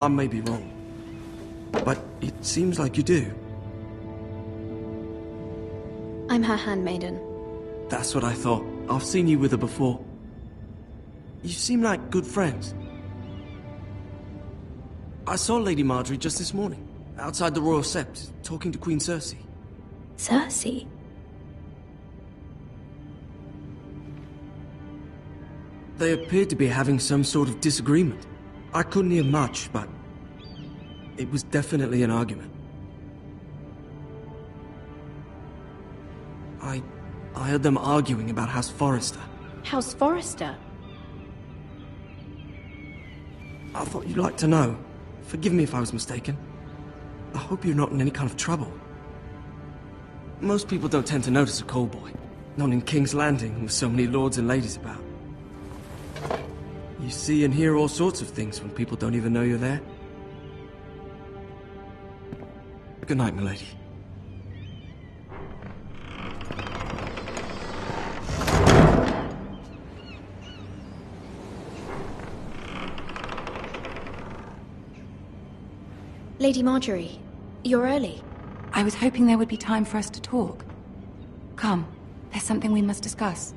I may be wrong, but it seems like you do. I'm her handmaiden. That's what I thought. I've seen you with her before. You seem like good friends. I saw Lady Margaery just this morning, outside the Royal Sept, talking to Queen Cersei. Cersei? They appeared to be having some sort of disagreement. I couldn't hear much, but it was definitely an argument. I heard them arguing about House Forrester. House Forrester? I thought you'd like to know. Forgive me if I was mistaken. I hope you're not in any kind of trouble. Most people don't tend to notice a callboy. Not in King's Landing, with so many lords and ladies about. You see and hear all sorts of things when people don't even know you're there. Good night, milady. Lady Margaery, you're early. I was hoping there would be time for us to talk. Come, there's something we must discuss.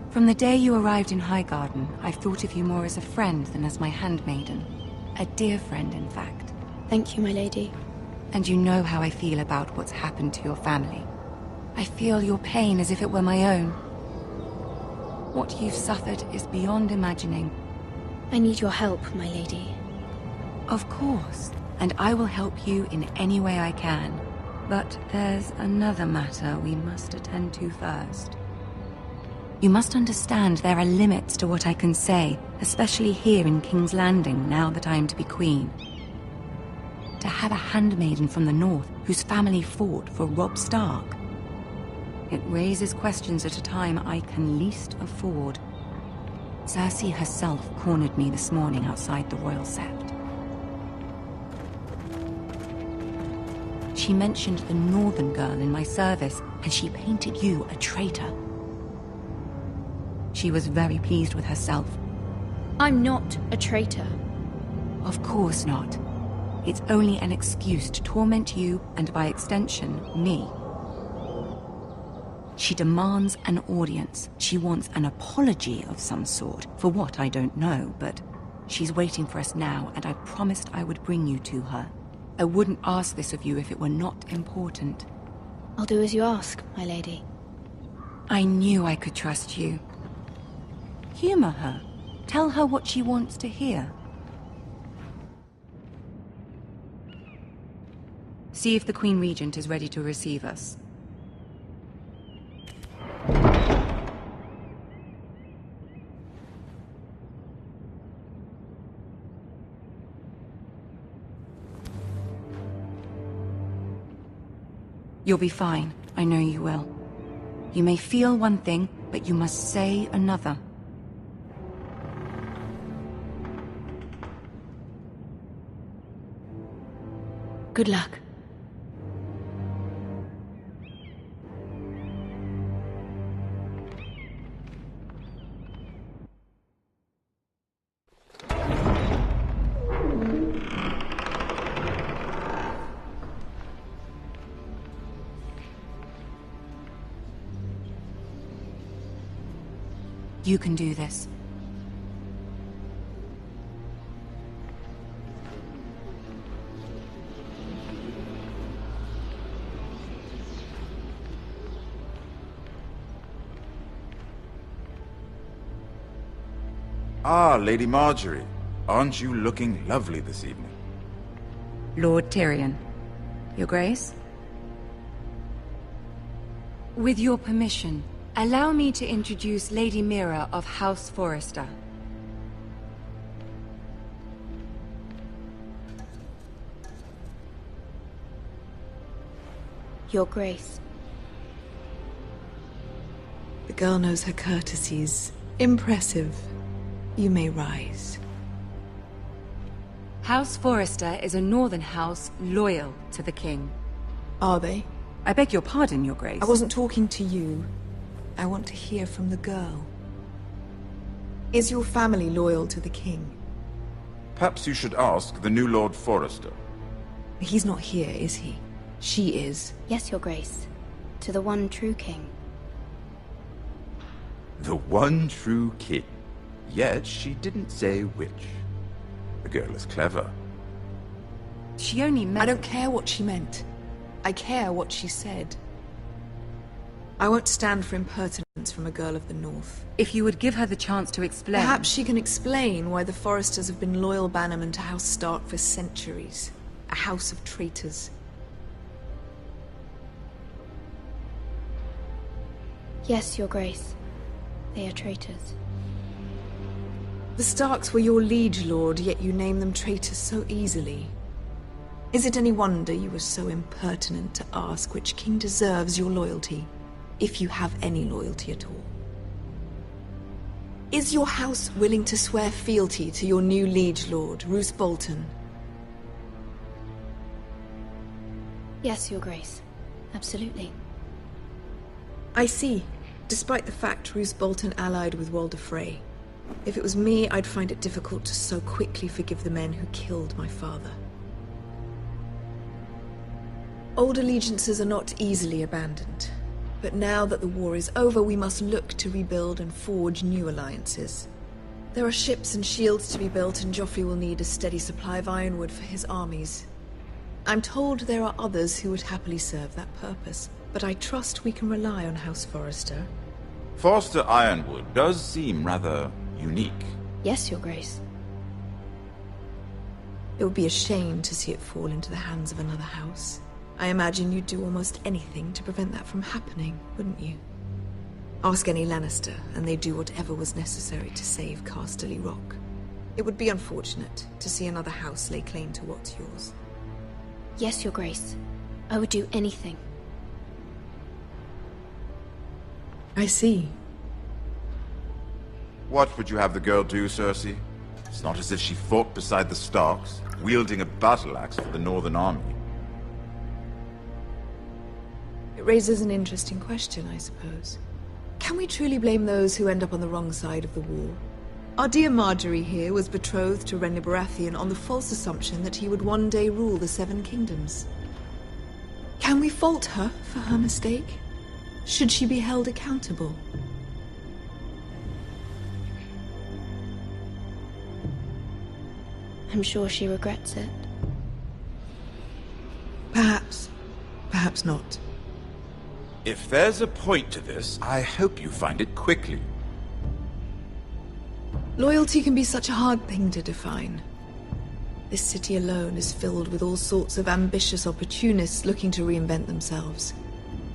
From the day you arrived in Highgarden, I've thought of you more as a friend than as my handmaiden. A dear friend, in fact. Thank you, my lady. And you know how I feel about what's happened to your family. I feel your pain as if it were my own. What you've suffered is beyond imagining. I need your help, my lady. Of course, and I will help you in any way I can. But there's another matter we must attend to first. You must understand there are limits to what I can say, especially here in King's Landing, now that I am to be queen. To have a handmaiden from the north whose family fought for Robb Stark. It raises questions at a time I can least afford. Cersei herself cornered me this morning outside the Royal Sept. She mentioned the northern girl in my service, and she painted you a traitor. She was very pleased with herself. I'm not a traitor. Of course not. It's only an excuse to torment you, and by extension, me. She demands an audience. She wants an apology of some sort, for what I don't know, but she's waiting for us now, and I promised I would bring you to her. I wouldn't ask this of you if it were not important. I'll do as you ask, my lady. I knew I could trust you. Humor her. Tell her what she wants to hear. See if the Queen Regent is ready to receive us. You'll be fine. I know you will. You may feel one thing, but you must say another. Good luck. You can do this. Ah, Lady Margaery. Aren't you looking lovely this evening? Lord Tyrion. Your Grace? With your permission, allow me to introduce Lady Mira of House Forrester. Your Grace. The girl knows her courtesies. Impressive. You may rise. House Forrester is a northern house loyal to the king. Are they? I beg your pardon, Your Grace. I wasn't talking to you. I want to hear from the girl. Is your family loyal to the king? Perhaps you should ask the new Lord Forrester. He's not here, is he? She is. Yes, Your Grace. To the one true king. The one true king. Yet she didn't say which. The girl is clever. She only meant... I don't care what she meant. I care what she said. I won't stand for impertinence from a girl of the North. If you would give her the chance to explain... Perhaps she can explain why the Forresters have been loyal bannermen to House Stark for centuries. A house of traitors. Yes, Your Grace. They are traitors. The Starks were your liege lord, yet you name them traitors so easily. Is it any wonder you were so impertinent to ask which king deserves your loyalty? If you have any loyalty at all. Is your house willing to swear fealty to your new liege lord, Roose Bolton? Yes, Your Grace. Absolutely. I see. Despite the fact Roose Bolton allied with Walder Frey. If it was me, I'd find it difficult to so quickly forgive the men who killed my father. Old allegiances are not easily abandoned. But now that the war is over, we must look to rebuild and forge new alliances. There are ships and shields to be built, and Joffrey will need a steady supply of ironwood for his armies. I'm told there are others who would happily serve that purpose, but I trust we can rely on House Forrester. Forster Ironwood does seem rather unique. Yes, Your Grace. It would be a shame to see it fall into the hands of another house. I imagine you'd do almost anything to prevent that from happening, wouldn't you? Ask any Lannister, and they'd do whatever was necessary to save Casterly Rock. It would be unfortunate to see another house lay claim to what's yours. Yes, Your Grace. I would do anything. I see. What would you have the girl do, Cersei? It's not as if she fought beside the Starks, wielding a battle axe for the Northern Army. It raises an interesting question, I suppose. Can we truly blame those who end up on the wrong side of the war? Our dear Marjorie here was betrothed to Renly Baratheon on the false assumption that he would one day rule the Seven Kingdoms. Can we fault her for her mistake? Should she be held accountable? I'm sure she regrets it. Perhaps. Perhaps not. If there's a point to this, I hope you find it quickly. Loyalty can be such a hard thing to define. This city alone is filled with all sorts of ambitious opportunists looking to reinvent themselves,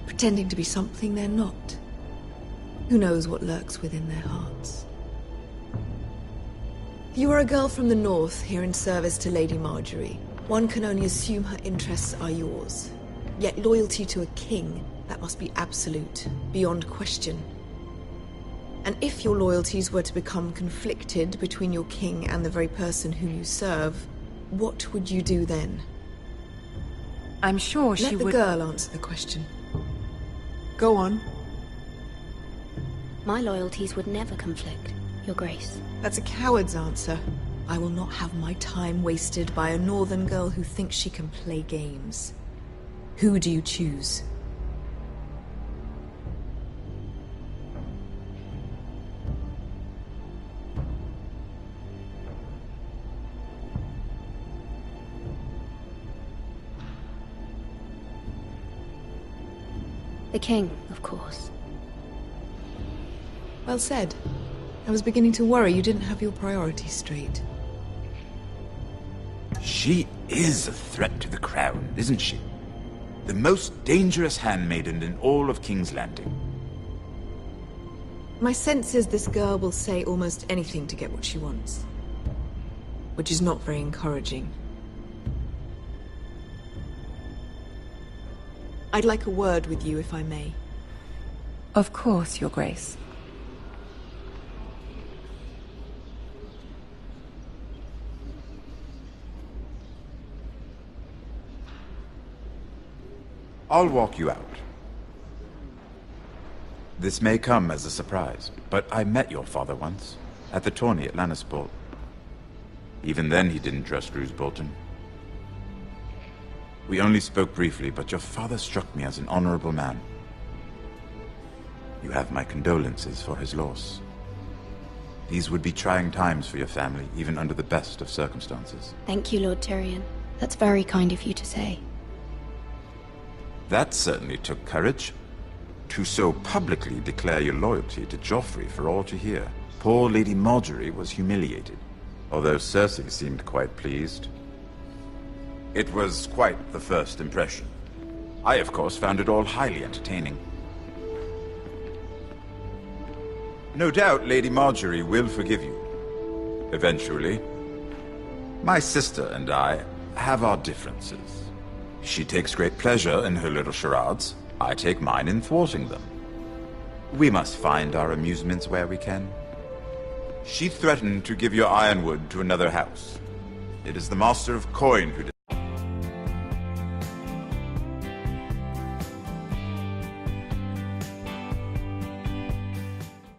pretending to be something they're not. Who knows what lurks within their hearts? You are a girl from the north here in service to Lady Marjorie. One can only assume her interests are yours. Yet loyalty to a king, that must be absolute, beyond question. And if your loyalties were to become conflicted between your king and the very person whom you serve, what would you do then? I'm sure she would... Let the girl answer the question. Go on. My loyalties would never conflict, Your Grace. That's a coward's answer. I will not have my time wasted by a northern girl who thinks she can play games. Who do you choose? The king, of course. Well said. I was beginning to worry you didn't have your priorities straight. She is a threat to the crown, isn't she? The most dangerous handmaiden in all of King's Landing. My sense is this girl will say almost anything to get what she wants. Which is not very encouraging. I'd like a word with you, if I may. Of course, Your Grace. I'll walk you out. This may come as a surprise, but I met your father once, at the tourney at Lannisport. Even then he didn't trust Roose Bolton. We only spoke briefly, but your father struck me as an honorable man. You have my condolences for his loss. These would be trying times for your family, even under the best of circumstances. Thank you, Lord Tyrion. That's very kind of you to say. That certainly took courage. To so publicly declare your loyalty to Joffrey for all to hear. Poor Lady Margaery was humiliated, although Cersei seemed quite pleased. It was quite the first impression. I, of course, found it all highly entertaining. No doubt Lady Margaery will forgive you. Eventually. My sister and I have our differences. She takes great pleasure in her little charades. I take mine in thwarting them. We must find our amusements where we can. She threatened to give your ironwood to another house. It is the Master of Coin who